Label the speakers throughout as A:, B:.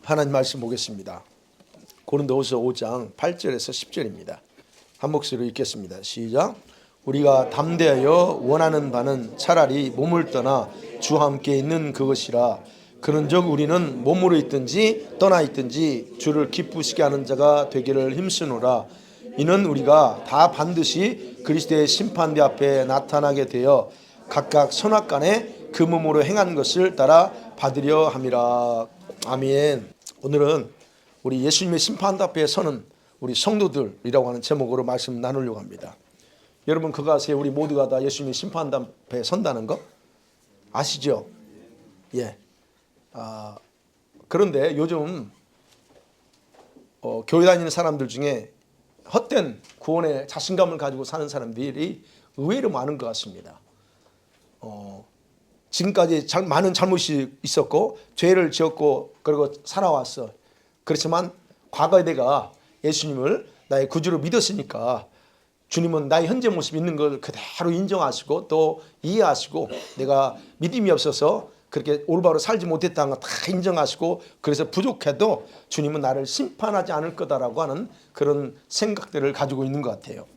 A: 하나님 말씀 보겠습니다. 고린도후서 5장 8절에서 10절입니다. 한 목소리로 읽겠습니다. 시작. 우리가 담대하여 원하는 바는 차라리 몸을 떠나 주와 함께 있는 그것이라. 그런즉 우리는 몸으로 있든지 떠나 있든지 주를 기쁘시게 하는 자가 되기를 힘쓰노라. 이는 우리가 다 반드시 그리스도의 심판대 앞에 나타나게 되어 각각 선악간에 그 몸으로 행한 것을 따라 받으려 함이라. 아멘. 오늘은 우리 예수님의 심판대 앞에 서는 우리 성도들이라고 하는 제목으로 말씀 나누려고 합니다. 여러분 그거 아세요? 우리 모두가 다 예수님의 심판대 앞에 선다는 거 아시죠? 예. 그런데 요즘 교회 다니는 사람들 중에 헛된 구원의 자신감을 가지고 사는 사람들이 의외로 많은 것 같습니다. 지금까지 많은 잘못이 있었고 죄를 지었고 그리고 살아왔어. 그렇지만 과거에 내가 예수님을 나의 구주로 믿었으니까 주님은 나의 현재 모습이 있는 걸 그대로 인정하시고 또 이해하시고 내가 믿음이 없어서 그렇게 올바로 살지 못했다는 거 다 인정하시고 그래서 부족해도 주님은 나를 심판하지 않을 거다라고 하는 그런 생각들을 가지고 있는 것 같아요.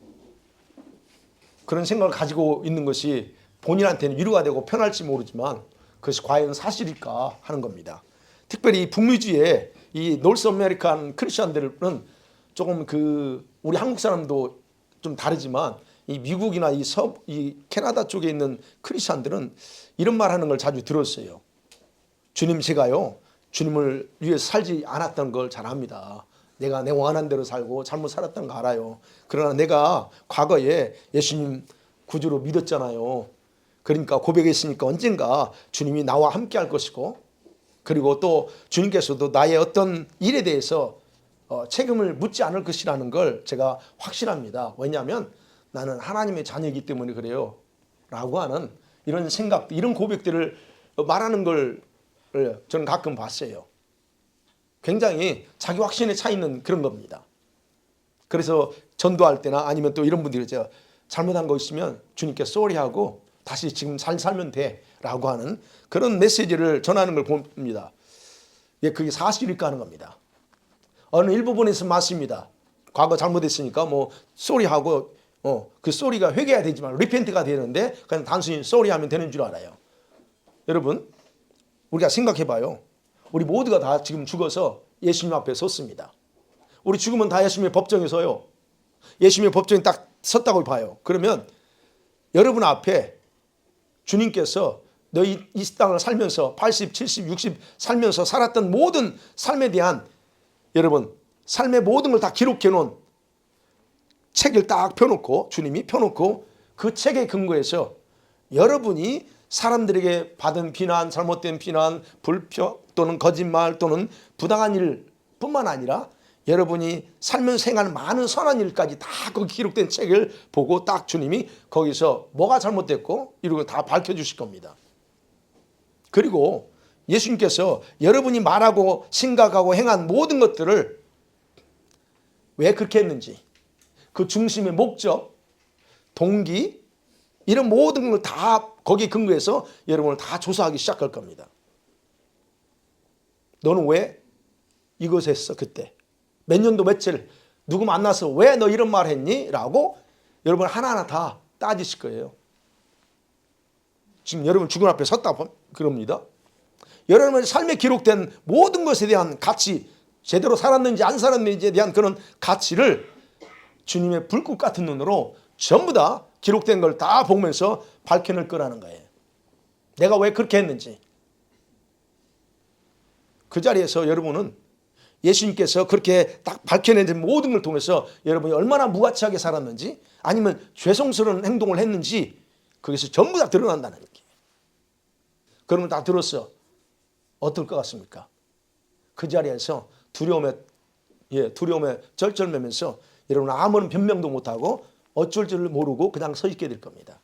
A: 그런 생각을 가지고 있는 것이 본인한테는 위로가 되고 편할지 모르지만 그것이 과연 사실일까 하는 겁니다. 특별히 북미주의 이 노스 아메리칸 크리스천들은 조금 우리 한국 사람도 좀 다르지만 이 미국이나 이 캐나다 쪽에 있는 크리스천들은 이런 말 하는 걸 자주 들었어요. 제가요 주님을 위해서 살지 않았던 걸 잘 압니다. 내가 내 원하는 대로 살고 잘못 살았던 거 알아요. 그러나 내가 과거에 예수님 구주로 믿었잖아요. 그러니까 고백했으니까 언젠가 주님이 나와 함께 할 것이고 그리고 또 주님께서도 나의 어떤 일에 대해서 책임을 묻지 않을 것이라는 걸 제가 확신합니다. 왜냐하면 나는 하나님의 자녀이기 때문에 그래요 라고 하는 이런 생각, 이런 고백들을 말하는 걸 저는 가끔 봤어요. 굉장히 자기 확신에 차 있는 그런 겁니다. 그래서 전도할 때나 아니면 또 이런 분들이 제가 잘못한 거 있으면 주님께 쏘리하고 다시 지금 잘 살면 돼 라고 하는 그런 메시지를 전하는 걸 봅니다. 예, 그게 사실일까 하는 겁니다. 어느 일부분에서 맞습니다. 과거 잘못했으니까 쏘리하고 그 쏘리가 회개가 되지만 리펜트가 되는데 그냥 단순히 쏘리하면 되는 줄 알아요. 여러분 우리가 생각해봐요. 우리 모두가 다 지금 죽어서 예수님 앞에 섰습니다. 우리 죽으면 다 예수님의 법정에 서요. 예수님의 법정에 딱 섰다고 봐요. 그러면 여러분 앞에 주님께서 너희 이 땅을 살면서 80, 70, 60 살면서 살았던 모든 삶에 대한 여러분 삶의 모든 걸 다 기록해 놓은 책을 딱 펴놓고 주님이 펴놓고 그 책에 근거해서 여러분이 사람들에게 받은 비난, 잘못된 비난, 불평 또는 거짓말 또는 부당한 일 뿐만 아니라 여러분이 살면서 행하는 많은 선한 일까지 다 거기 기록된 책을 보고 딱 주님이 거기서 뭐가 잘못됐고 이런 거 다 밝혀주실 겁니다. 그리고 예수님께서 여러분이 말하고 생각하고 행한 모든 것들을 왜 그렇게 했는지 그 중심의 목적, 동기 이런 모든 걸 다 거기에 근거해서 여러분을 다 조사하기 시작할 겁니다. 너는 왜 이것을 했어 그때? 몇 년도 며칠 누구 만나서 왜 너 이런 말 했니? 라고 여러분 하나하나 다 따지실 거예요. 지금 여러분 죽음 앞에 섰다 그럽니다. 여러분의 삶에 기록된 모든 것에 대한 가치, 제대로 살았는지 안 살았는지에 대한 그런 가치를 주님의 불꽃 같은 눈으로 전부 다 기록된 걸 다 보면서 밝혀낼 거라는 거예요. 내가 왜 그렇게 했는지. 그 자리에서 여러분은 예수님께서 그렇게 딱 밝혀낸 모든 걸 통해서 여러분이 얼마나 무가치하게 살았는지 아니면 죄송스러운 행동을 했는지 그것이 전부 다 드러난다는 얘기예요. 그러면 다 들었어. 어떨 것 같습니까? 그 자리에서 두려움에 절절매면서 여러분 아무런 변명도 못하고 어쩔 줄 모르고 그냥 서 있게 될 겁니다.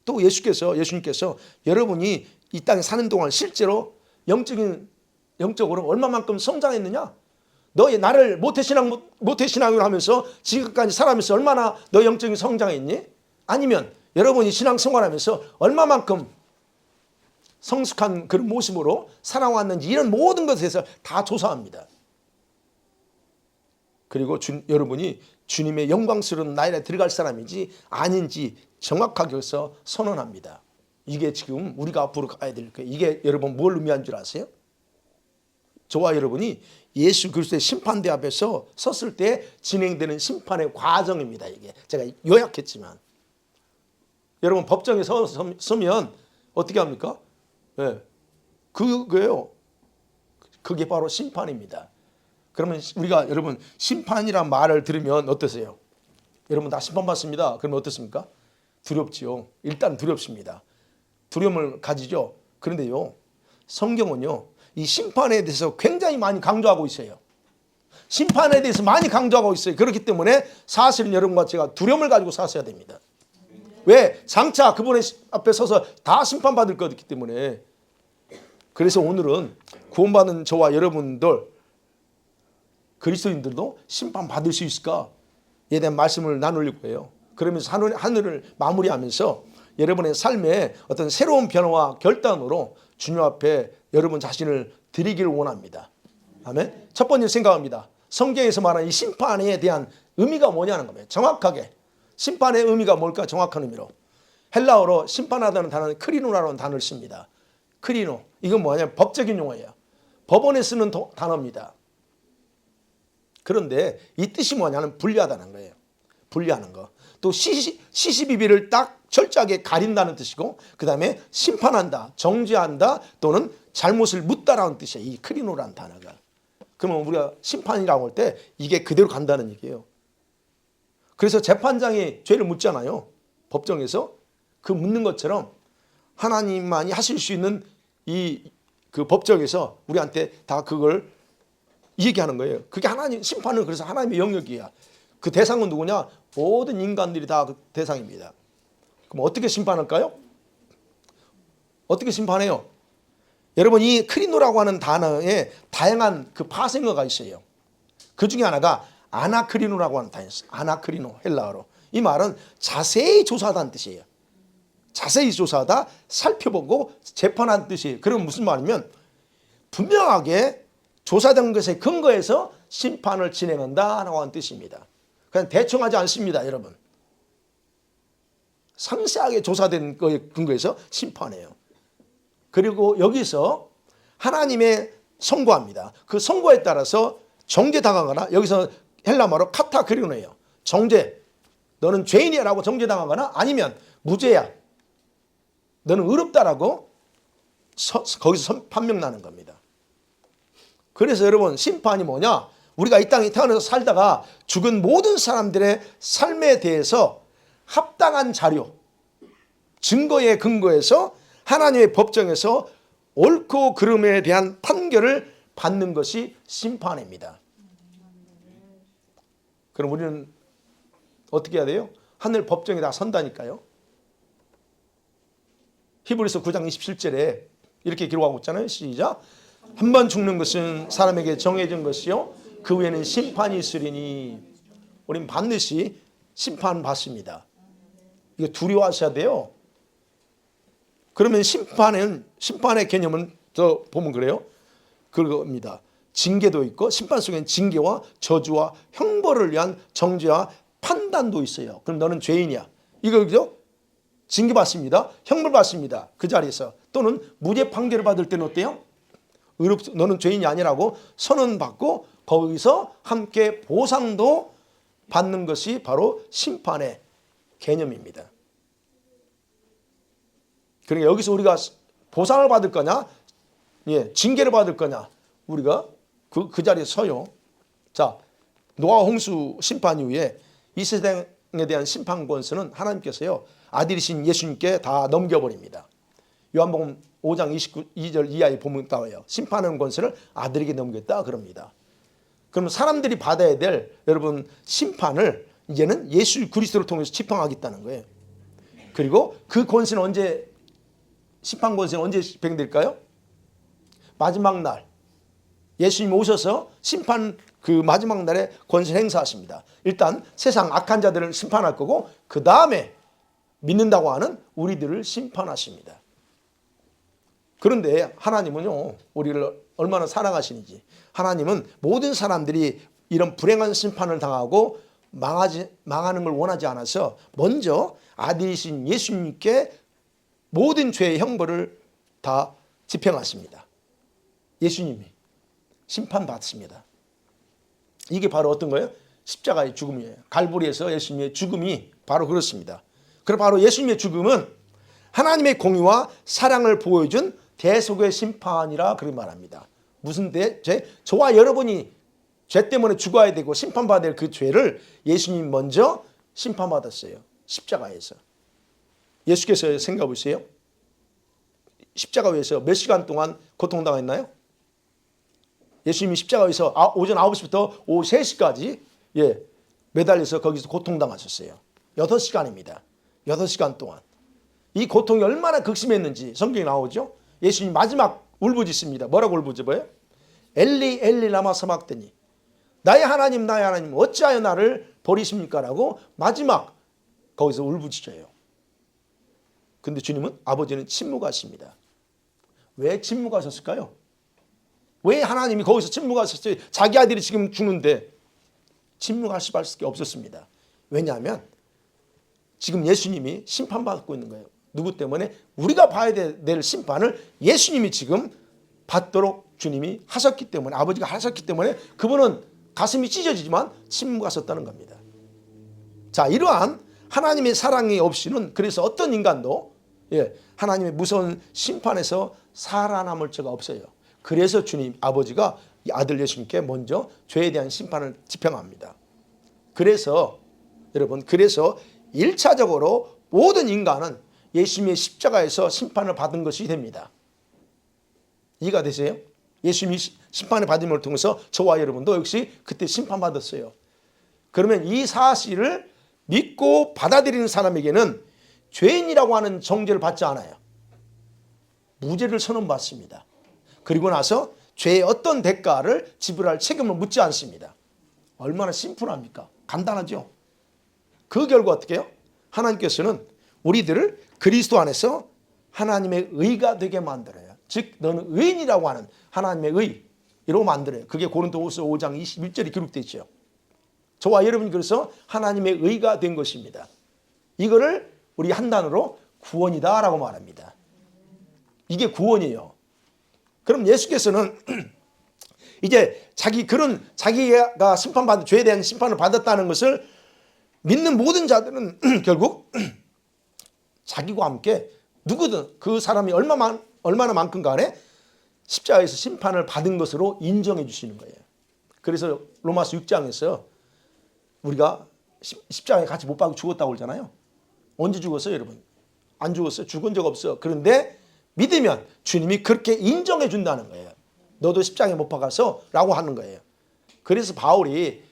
A: 또 예수님께서 여러분이 이 땅에 사는 동안 실제로 영적으로 얼마만큼 성장했느냐? 너의 나를 모태신앙으로 하면서 지금까지 살아가면서 얼마나 너 영적인 성장했니? 아니면 여러분이 신앙생활하면서 얼마만큼 성숙한 그런 모습으로 살아왔는지 이런 모든 것에 대해서 다 조사합니다. 그리고 여러분이 주님의 영광스러운 나라에 들어갈 사람인지 아닌지 정확하게 해서 선언합니다. 이게 지금 우리가 앞으로 가야 될 거예요. 이게 여러분 뭘 의미하는 줄 아세요? 저와 여러분이 예수 그리스도의 심판대 앞에서 섰을 때 진행되는 심판의 과정입니다. 이게 제가 요약했지만 여러분 법정에 서면 어떻게 합니까? 네. 그거예요. 그게 바로 심판입니다. 그러면 우리가 여러분 심판이란 말을 들으면 어떠세요? 여러분 다 심판받습니다. 그러면 어떻습니까? 두렵지요. 일단 두렵습니다. 두려움을 가지죠. 그런데요, 성경은요, 이 심판에 대해서 굉장히 많이 강조하고 있어요. 심판에 대해서 많이 강조하고 있어요. 그렇기 때문에 사실은 여러분과 제가 두려움을 가지고 사셔야 됩니다. 왜? 장차 그분의 앞에 서서 다 심판받을 거기 때문에. 그래서 오늘은 구원받은 저와 여러분들, 그리스도인들도 심판받을 수 있을까에 대한 말씀을 나누려고 해요. 그러면서 하늘을 마무리하면서 여러분의 삶에 어떤 새로운 변화와 결단으로 주님 앞에 여러분 자신을 드리기를 원합니다. 아멘. 첫 번째 생각합니다. 성경에서 말하는 이 심판에 대한 의미가 뭐냐는 겁니다. 정확하게 심판의 의미가 뭘까? 정확한 의미로 헬라어로 심판하다는 단어는 크리노라는 단어를 씁니다. 크리노, 이건 뭐냐면 법적인 용어예요. 법원에 쓰는 단어입니다. 그런데 이 뜻이 뭐냐면 분리하다는 거예요. 분리하는 거. 또 시시비비를 딱 철저하게 가린다는 뜻이고, 그 다음에 심판한다, 정죄한다, 또는 잘못을 묻다라는 뜻이에요. 이 크리노라는 단어가. 그러면 우리가 심판이라고 할 때 이게 그대로 간다는 얘기예요. 그래서 재판장이 죄를 묻잖아요. 법정에서. 그 묻는 것처럼 하나님만이 하실 수 있는 그 법정에서 우리한테 다 그걸 얘기하는 거예요. 그게 하나님, 심판은 그래서 하나님의 영역이야. 그 대상은 누구냐? 모든 인간들이 다 그 대상입니다. 그럼 어떻게 심판할까요? 어떻게 심판해요? 여러분, 이 크리노라고 하는 단어에 다양한 그 파생어가 있어요. 그 중에 하나가 아나크리노라고 하는 단어예요. 아나크리노, 헬라어로. 이 말은 자세히 조사하다는 뜻이에요. 자세히 조사하다, 살펴보고 재판하는 뜻이에요. 그럼 무슨 말이면 분명하게 조사된 것에 근거해서 심판을 진행한다라고 하는 뜻입니다. 그냥 대충 하지 않습니다, 여러분. 상세하게 조사된 거에 근거해서 심판해요. 그리고 여기서 하나님의 선고합니다. 그 선고에 따라서 정죄당하거나, 여기서 헬라말로 카타크리노예요. 정죄, 너는 죄인이야라고 정죄당하거나, 아니면 무죄야, 너는 의롭다라고 거기서 판명 나는 겁니다. 그래서 여러분, 심판이 뭐냐? 우리가 이 땅에 태어나서 살다가 죽은 모든 사람들의 삶에 대해서 합당한 자료, 증거에 근거해서 하나님의 법정에서 옳고 그름에 대한 판결을 받는 것이 심판입니다. 그럼 우리는 어떻게 해야 돼요? 하늘 법정에 다 선다니까요. 히브리서 9장 27절에 이렇게 기록하고 있잖아요. 시작. 한 번 죽는 것은 사람에게 정해진 것이요, 그 후에는 심판이 있으리니. 우리는 반드시 심판받습니다. 이거 두려워하셔야 돼요. 그러면 심판의 개념은 더 보면 그래요. 그겁니다. 징계도 있고, 심판 속에는 징계와 저주와 형벌을 위한 정죄와 판단도 있어요. 그럼 너는 죄인이야, 이거죠? 징계받습니다. 형벌받습니다. 그 자리에서. 또는 무죄 판결을 받을 때는 어때요? 너는 죄인이 아니라고 선언받고 거기서 함께 보상도 받는 것이 바로 심판의 개념입니다. 그러니까 여기서 우리가 보상을 받을 거냐, 징계를 받을 거냐, 우리가 그 자리에 서요. 자, 노아 홍수 심판 이후에 이 세상에 대한 심판 권세는 하나님께서요, 아들이신 예수님께 다 넘겨버립니다. 요한복음 5장 22절 이하에 보면 나와요. 심판하는 권세를 아들에게 넘겼다 그럽니다. 그럼 사람들이 받아야 될 여러분 심판을 이제는 예수 그리스도를 통해서 집행하겠다는 거예요. 그리고 그 권세는 언제, 심판 권세는 언제 집행될까요? 마지막 날, 예수님이 오셔서 심판 그 마지막 날에 권세 행사하십니다. 일단 세상 악한 자들을 심판할 거고, 그 다음에 믿는다고 하는 우리들을 심판하십니다. 그런데 하나님은요, 우리를 얼마나 사랑하시는지, 하나님은 모든 사람들이 이런 불행한 심판을 당하고 망하는 걸 원하지 않아서 먼저 아들이신 예수님께 모든 죄의 형벌을 다 집행하십니다. 예수님이 심판받습니다. 이게 바로 어떤 거예요? 십자가의 죽음이에요. 갈보리에서 예수님의 죽음이 바로 그렇습니다. 그리고 바로 예수님의 죽음은 하나님의 공의와 사랑을 보여준 대속의 심판이라 그렇게 말합니다. 무슨 죄? 저와 여러분이 죄 때문에 죽어야 되고 심판받아야 될 그 죄를 예수님이 먼저 심판받았어요. 십자가에서. 예수께서 생각해 보세요. 십자가 위에서 몇 시간 동안 고통당했나요? 예수님이 십자가 위에서 오전 9시부터 오후 3시까지 매달려서 거기서 고통당하셨어요. 8시간입니다. 8시간 동안. 이 고통이 얼마나 극심했는지 성경에 나오죠. 예수님 마지막 울부짖습니다. 뭐라고 울부짖어요? 엘리 엘리 라마 사박다니, 나의 하나님 나의 하나님 어찌하여 나를 버리십니까? 라고 마지막 거기서 울부짖어요. 근데 주님은, 아버지는 침묵하십니다. 왜 침묵하셨을까요? 왜 하나님이 거기서 침묵하셨어요? 자기 아들이 지금 죽는데 침묵할 수밖에 없었습니다. 왜냐하면 지금 예수님이 심판받고 있는 거예요. 누구 때문에? 우리가 봐야 될 심판을 예수님이 지금 받도록 주님이 하셨기 때문에, 아버지가 하셨기 때문에 그분은 가슴이 찢어지지만 침묵하셨다는 겁니다. 자, 이러한 하나님의 사랑이 없이는 그래서 어떤 인간도 하나님의 무서운 심판에서 살아남을 자가 없어요. 그래서 주님 아버지가 이 아들 예수님께 먼저 죄에 대한 심판을 집행합니다. 그래서 여러분, 그래서 1차적으로 모든 인간은 예수님의 십자가에서 심판을 받은 것이 됩니다. 이해가 되세요? 예수님이 심판을 받음을 통해서 저와 여러분도 역시 그때 심판받았어요. 그러면 이 사실을 믿고 받아들이는 사람에게는 죄인이라고 하는 정죄를 받지 않아요. 무죄를 선언받습니다. 그리고 나서 죄의 어떤 대가를 지불할 책임을 묻지 않습니다. 얼마나 심플합니까? 간단하죠? 그 결과 어떻게 해요? 하나님께서는 우리들을 그리스도 안에서 하나님의 의가 되게 만들어요. 즉 너는 의인이라고 하는 하나님의 의로 만들어요. 그게 고린도후서 5장 21절에 기록되어 있죠. 저와 여러분이 그래서 하나님의 의가 된 것입니다. 이거를 우리 한 단어로 구원이다 라고 말합니다. 이게 구원이에요. 그럼 예수께서는 이제 자기가 심판받은 죄에 대한 심판을 받았다는 것을 믿는 모든 자들은 결국 자기와 함께 누구든 그 사람이 얼마나 많건 간에 십자가에서 심판을 받은 것으로 인정해 주시는 거예요. 그래서 로마서 6장에서 우리가 십자가에 같이 못 박혀 죽었다고 그러잖아요. 언제 죽었어요, 여러분? 안 죽었어요. 죽은 적 없어. 그런데 믿으면 주님이 그렇게 인정해 준다는 거예요. 너도 십자가에 못 박아서 라고 하는 거예요. 그래서 바울이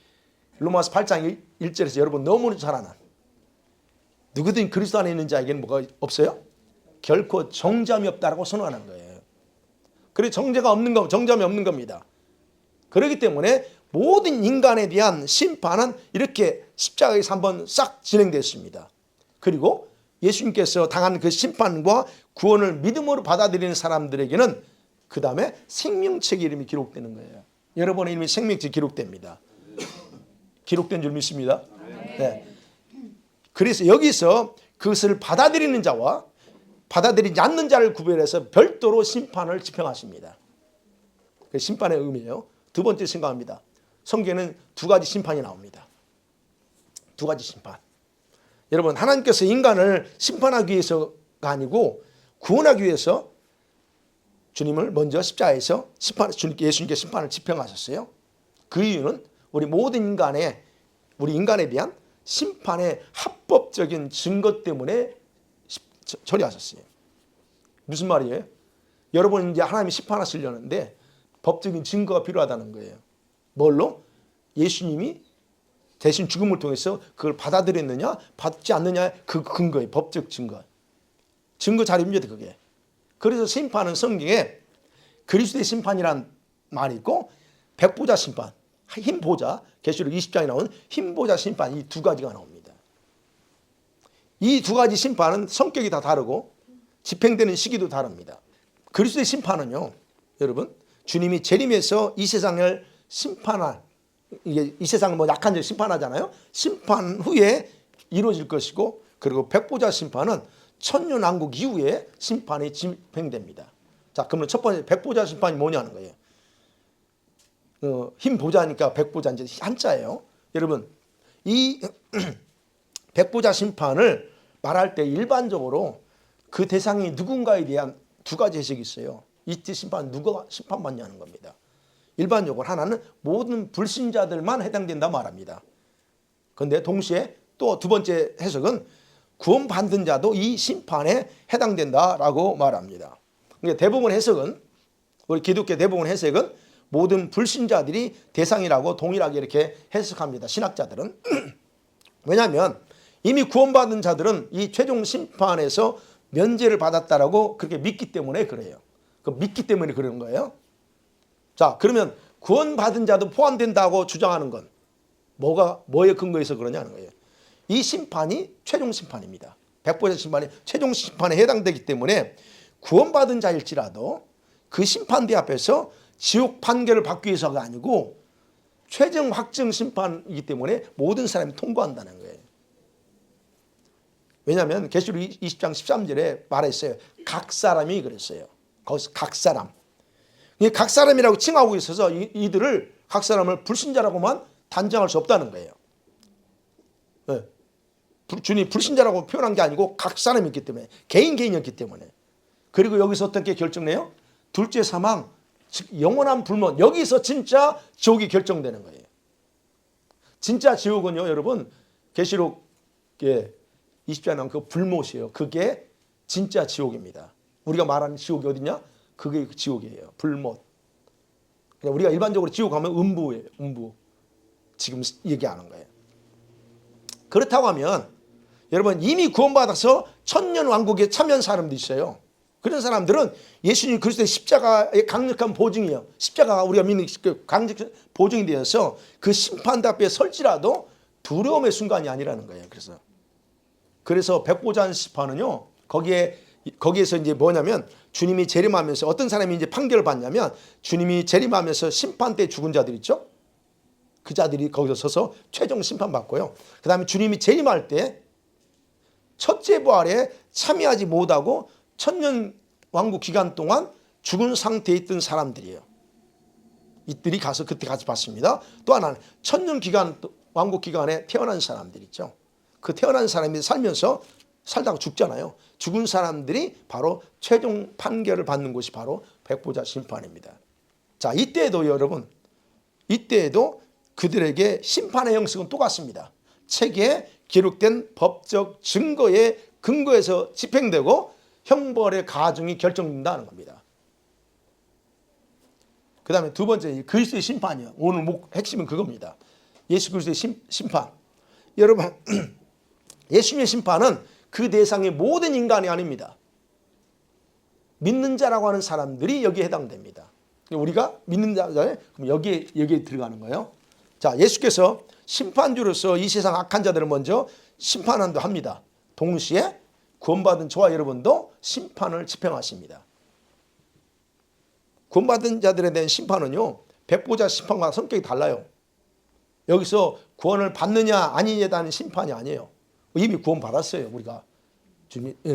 A: 로마서 8장 1절에서 여러분 너무 잘 아는, 누구든 그리스도 안에 있는 자에게는 뭐가 없어요? 결코 정죄함이 없다라고 선언하는 거예요. 그래서 정죄함이 없는 겁니다. 그렇기 때문에 모든 인간에 대한 심판은 이렇게 십자가에서 한번 싹 진행됐습니다. 그리고 예수님께서 당한 그 심판과 구원을 믿음으로 받아들이는 사람들에게는 그 다음에 생명책의 이름이 기록되는 거예요. 여러분의 이름이 생명책에 기록됩니다. 기록된 줄 믿습니다. 네. 그래서 여기서 그것을 받아들이는 자와 받아들이지 않는 자를 구별해서 별도로 심판을 집행하십니다. 그 심판의 의미예요. 두 번째 생각합니다. 성경에는 두 가지 심판이 나옵니다. 두 가지 심판. 여러분, 하나님께서 인간을 심판하기 위해서가 아니고 구원하기 위해서 주님을 먼저 십자가에서 예수님께 심판을 집행하셨어요. 그 이유는 우리 인간에 대한 심판의 합법적인 증거 때문에 처리하셨어요. 무슨 말이에요? 여러분 이제 하나님이 심판하시려는데 법적인 증거가 필요하다는 거예요. 뭘로? 예수님이 대신 죽음을 통해서 그걸 받아들였느냐 받지 않느냐, 그 근거예요. 법적 증거. 증거 자료입니다, 그게. 그래서 심판은 성경에 그리스도의 심판이란 말이 있고 백보자 심판, 흰보자, 계시록 20장에 나오는 흰보자 심판, 이 두 가지가 나옵니다. 이 두 가지 심판은 성격이 다 다르고 집행되는 시기도 다릅니다. 그리스도의 심판은요, 여러분, 주님이 재림해서 이 세상을 심판할, 이게 이 세상은 뭐 약한 자를 심판하잖아요. 심판 후에 이루어질 것이고, 그리고 백보자 심판은 천년왕국 이후에 심판이 집행됩니다. 자, 그러면 첫 번째 백보자 심판이 뭐냐는 거예요. 힘 보자니까 백보자 이제 한자예요. 여러분, 이 백보자 심판을 말할 때 일반적으로 그 대상이 누군가에 대한 두 가지 해석이 있어요. 이때 심판 누가 심판받냐는 겁니다. 일반적으로 하나는 모든 불신자들만 해당된다 말합니다. 그런데 동시에 또 두 번째 해석은 구원받은 자도 이 심판에 해당된다라고 말합니다. 그러니까 대부분 해석은, 우리 기독교 대부분 해석은 모든 불신자들이 대상이라고 동일하게 이렇게 해석합니다. 신학자들은. 왜냐하면 이미 구원받은 자들은 이 최종 심판에서 면제를 받았다라고 그렇게 믿기 때문에 그래요. 그 믿기 때문에 그러는 거예요. 자, 그러면 구원받은 자도 포함된다고 주장하는 건 뭐에 근거해서 그러냐는 거예요. 이 심판이 최종 심판입니다. 백보자 심판이 최종 심판에 해당되기 때문에 구원받은 자일지라도 그 심판대 앞에서 지옥 판결을 받기 위해서가 아니고 최종 확정 심판이기 때문에 모든 사람이 통과한다는 거예요. 왜냐하면 계시록 20장 13절에 말했어요. 각 사람이 그랬어요. 거기서 각 사람. 각 사람이라고 칭하고 있어서 이들을 각 사람을 불신자라고만 단정할 수 없다는 거예요. 네. 주님 불신자라고 표현한 게 아니고 각 사람이었기 때문에, 개인이었기 때문에. 그리고 여기서 어떻게 결정해요? 둘째 사망, 즉 영원한 불문. 여기서 진짜 지옥이 결정되는 거예요. 진짜 지옥은요, 여러분, 계시록 20장에 나온 그 불못이에요. 그게 진짜 지옥입니다. 우리가 말하는 지옥이 어디냐? 그게 지옥이에요. 불못. 그러니까 우리가 일반적으로 지옥 하면 음부예요. 음부. 지금 얘기하는 거예요. 그렇다고 하면 여러분, 이미 구원받아서 천년왕국에 참여한 사람도 있어요. 그런 사람들은 예수님 그리스도의 십자가의 강력한 보증이에요. 십자가가 우리가 믿는 강력한 보증이 되어서 그 심판대 앞에 설지라도 두려움의 순간이 아니라는 거예요. 그래서 백보자 심판은요, 거기에서 이제 뭐냐면 주님이 재림하면서 어떤 사람이 이제 판결을 받냐면, 주님이 재림하면서 심판대 죽은 자들 있죠? 그 자들이 거기서 서서 최종 심판받고요. 그 다음에 주님이 재림할 때 첫째 부활에 참여하지 못하고 천년 왕국 기간 동안 죽은 상태에 있던 사람들이에요. 이들이 가서 그때 같이 받습니다. 또 하나는 천년 기간, 왕국 기간에 태어난 사람들 있죠. 그 태어난 사람이 살다가 죽잖아요. 죽은 사람들이 바로 최종 판결을 받는 곳이 바로 백보자 심판입니다. 자, 이때에도 여러분, 이때에도 그들에게 심판의 형식은 똑같습니다. 책에 기록된 법적 증거에 근거해서 집행되고 형벌의 가중이 결정된다는 겁니다. 그 다음에 두 번째, 그리스도의 심판이요. 오늘 핵심은 그겁니다. 예수 그리스도의 심판. 여러분, 예수님의 심판은 그 대상의 모든 인간이 아닙니다. 믿는 자라고 하는 사람들이 여기에 해당됩니다. 우리가 믿는 자잖아요. 그럼 여기에 들어가는 거예요. 자, 예수께서 심판주로서 이 세상 악한 자들을 먼저 심판한다 합니다. 동시에 구원받은 저와 여러분도 심판을 집행하십니다. 구원받은 자들에 대한 심판은요, 백보자 심판과 성격이 달라요. 여기서 구원을 받느냐 아니냐에 대한 심판이 아니에요. 이미 구원받았어요. 우리가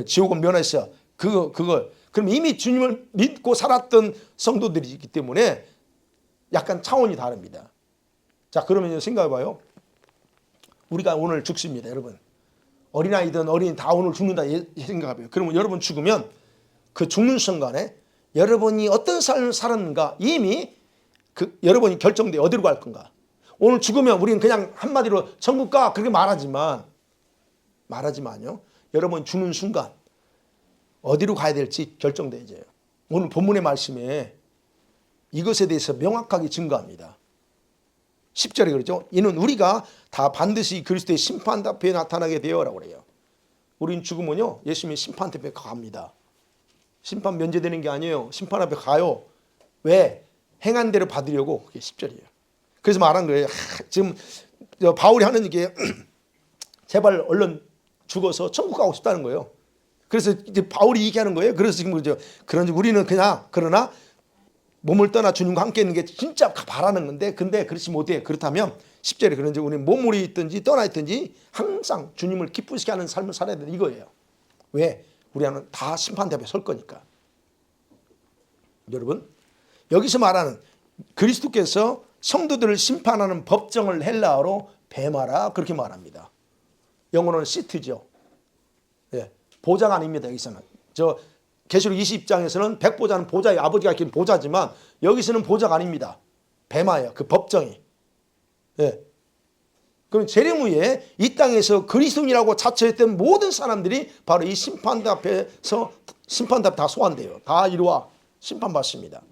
A: 지옥은 면했어요. 그걸 그럼 이미 주님을 믿고 살았던 성도들이기 때문에 약간 차원이 다릅니다. 자, 그러면 생각해봐요. 우리가 오늘 죽습니다, 여러분. 어린아이든 어린이 다 오늘 죽는다 생각해봐요. 그러면 여러분 죽으면 그 죽는 순간에 여러분이 어떤 삶을 살았는가 이미 여러분이 결정돼요. 어디로 갈 건가. 오늘 죽으면 우리는 그냥 한마디로 천국 가 그렇게 말하지만요. 여러분 죽는 순간 어디로 가야 될지 결정돼야죠. 오늘 본문의 말씀에 이것에 대해서 명확하게 증거합니다. 10절에 그러죠. 이는 우리가 다 반드시 그리스도의 심판 앞에 나타나게 되어라고 그래요. 우린 죽으면요, 예수님이 심판 앞에 갑니다. 심판 면제되는 게 아니에요. 심판 앞에 가요. 왜? 행한 대로 받으려고. 그게 10절이에요. 그래서 말한 거예요. 지금 바울이 하는 게 제발 얼른 죽어서 천국 가고 싶다는 거예요. 그래서 이제 바울이 얘기하는 거예요. 그래서 지금 그러죠. 그런지 우리는 그냥 그러나 몸을 떠나 주님과 함께 있는 게 진짜 바라는 건데 근데 그렇지 못해. 그렇다면 10절에 그런지 우리는 몸물이 있든지 떠나 있든지 항상 주님을 기쁘시게 하는 삶을 살아야 된다 이거예요. 왜? 우리는 다 심판대 앞에 설 거니까. 여러분 여기서 말하는 그리스도께서 성도들을 심판하는 법정을 헬라어로 베마라 그렇게 말합니다. 영어로는 시트죠. 예, 보좌가 아닙니다. 여기서는 저 계시록 20장에서는 백보자는 보좌의 아버지가 있긴 보좌지만 여기서는 보좌가 아닙니다. 베마예요. 그 법정이. 예. 그럼 재림후에 이 땅에서 그리스도인이라고 자처했던 모든 사람들이 바로 이 심판대 앞에서 심판대 앞에 다 소환돼요. 다 이리와 심판받습니다.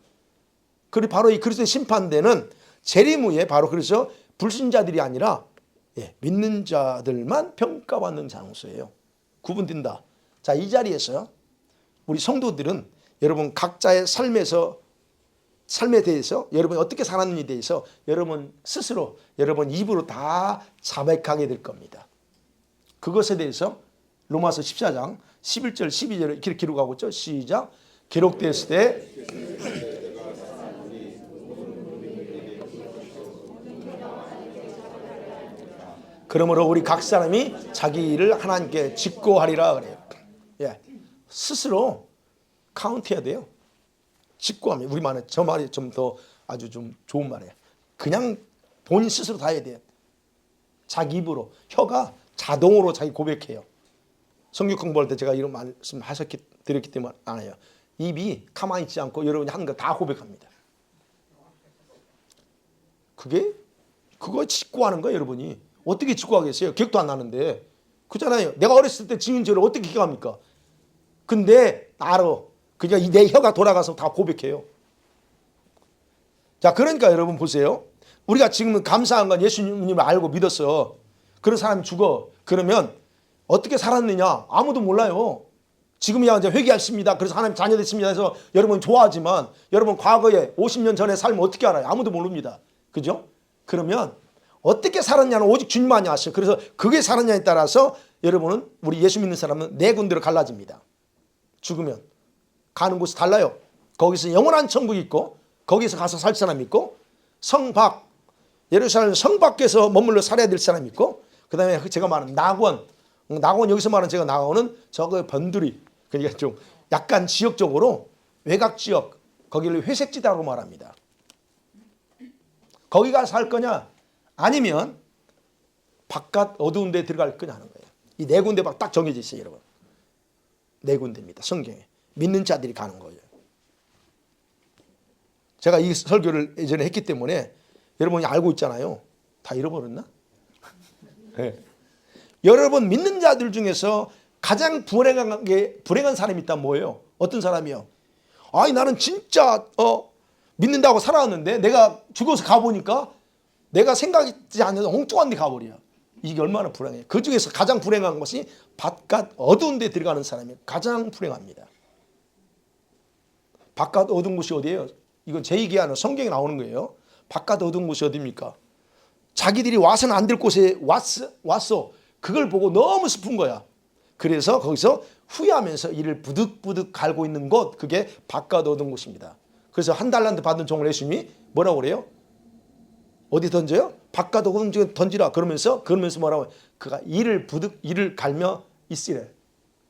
A: 그리고 바로 이 그리스도의 심판대는 재림후에 바로 그래서 불신자들이 아니라 믿는 자들만 평가받는 장소예요. 구분된다. 자, 이 자리에서 우리 성도들은 여러분 각자의 삶에 대해서 여러분이 어떻게 살았는지에 대해서 여러분 스스로 여러분 입으로 다 자백하게 될 겁니다. 그것에 대해서 로마서 14장 11절 12절을 이렇게 기록하고 있죠. 시작. 기록됐을 때 그러므로 우리 각 사람이 자기 일을 하나님께 직고하리라 그래요. 예, 스스로 카운트해야 돼요. 직고하면 우리 말은 저 말이 좀 더 아주 좀 좋은 말이에요. 그냥 본인 스스로 다 해야 돼요. 자기 입으로 혀가 자동으로 자기 고백해요. 성경 공부할 때 제가 이런 말씀 드렸기 때문에 안 해요. 입이 가만히 있지 않고 여러분이 하는 거 다 고백합니다. 그거 직고하는 거예요, 여러분이. 어떻게 직고하겠어요? 기억도 안 나는데. 그잖아요. 내가 어렸을 때 지은 죄를 어떻게 기억합니까? 근데 알아. 그냥 내 혀가 돌아가서 다 고백해요. 자, 그러니까 여러분 보세요. 우리가 지금 감사한 건 예수님을 알고 믿었어. 그런 사람이 죽어. 그러면 어떻게 살았느냐? 아무도 몰라요. 지금이야 이제 회개하십니다. 그래서 하나님 자녀 됐습니다 해서 여러분 좋아하지만 여러분 과거에 50년 전에 삶을 어떻게 알아요? 아무도 모릅니다. 그죠? 그러면 어떻게 살았냐는 오직 주님만이 아셔요. 그래서 그게 살았냐에 따라서 여러분은 우리 예수 믿는 사람은 네 군데로 갈라집니다. 죽으면 가는 곳이 달라요. 거기서 영원한 천국이 있고 거기서 가서 살 사람이 있고 성 밖 예루살렘 성 밖에서 머물러 살아야 될 사람이 있고 그 다음에 제가 말하는 낙원 여기서 말하는 제가 낙원은 저거 번두리 그러니까 좀 약간 지역적으로 외곽 지역 거기를 회색지대라고 말합니다. 거기 가서 살 거냐 아니면 바깥 어두운 데 들어갈 거냐 하는 거예요. 이 네 군데 딱 정해져 있어요. 여러분 네 군데입니다. 성경에 믿는 자들이 가는 거예요. 제가 이 설교를 예전에 했기 때문에 여러분이 알고 있잖아요. 다 잃어버렸나? 네. 여러분 믿는 자들 중에서 가장 불행한 사람이 있다면 뭐예요? 어떤 사람이요? 아니 나는 진짜 믿는다고 살아왔는데 내가 죽어서 가보니까 내가 생각지 않는 엉뚱한 데 가버려. 이게 얼마나 불행해요. 그 중에서 가장 불행한 것이 바깥 어두운 데 들어가는 사람이 가장 불행합니다. 바깥 어두운 곳이 어디예요? 이건 제 얘기 아니라 성경에 나오는 거예요. 바깥 어두운 곳이 어디입니까? 자기들이 와서는 안 될 곳에 왔어. 그걸 보고 너무 슬픈 거야. 그래서 거기서 후회하면서 이를 부득부득 갈고 있는 곳 그게 바깥 어두운 곳입니다. 그래서 한 달란트 받은 종을 예수님이 뭐라고 그래요? 어디 던져요? 바깥 어두운 곳에 던지라 그러면서 뭐라고 해요? 그가 이를 갈며 있으래.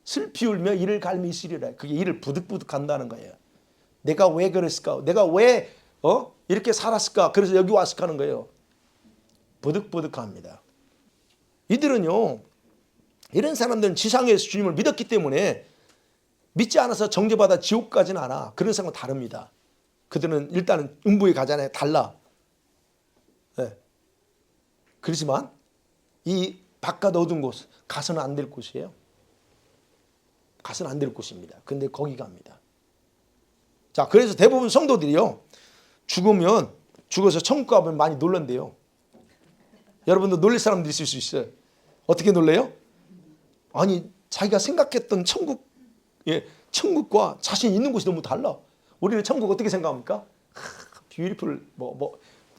A: 슬피 울며 이를 갈며 있으리라. 그게 이를 부득부득 간다는 거예요. 내가 왜 그랬을까? 내가 왜 이렇게 살았을까? 그래서 여기 왔을까 하는 거예요. 부득부득합니다. 이들은요. 이런 사람들은 지상에서 주님을 믿었기 때문에 믿지 않아서 정죄받아 지옥 가지는 않아. 그런 사람은 다릅니다. 그들은 일단은 음부에 가잖아요. 달라. 네. 그렇지만 이 바깥 어두운 곳 가서는 안 될 곳이에요. 가서는 안 될 곳입니다. 근데 거기 갑니다. 자, 그래서 대부분 성도들이요. 죽어서 천국 가면 많이 놀란대요. 여러분도 놀랄 사람도 있을 수 있어요. 어떻게 놀래요? 아니, 자기가 생각했던 천국과 자신 있는 곳이 너무 달라. 우리는 천국 어떻게 생각합니까? 뷰티풀,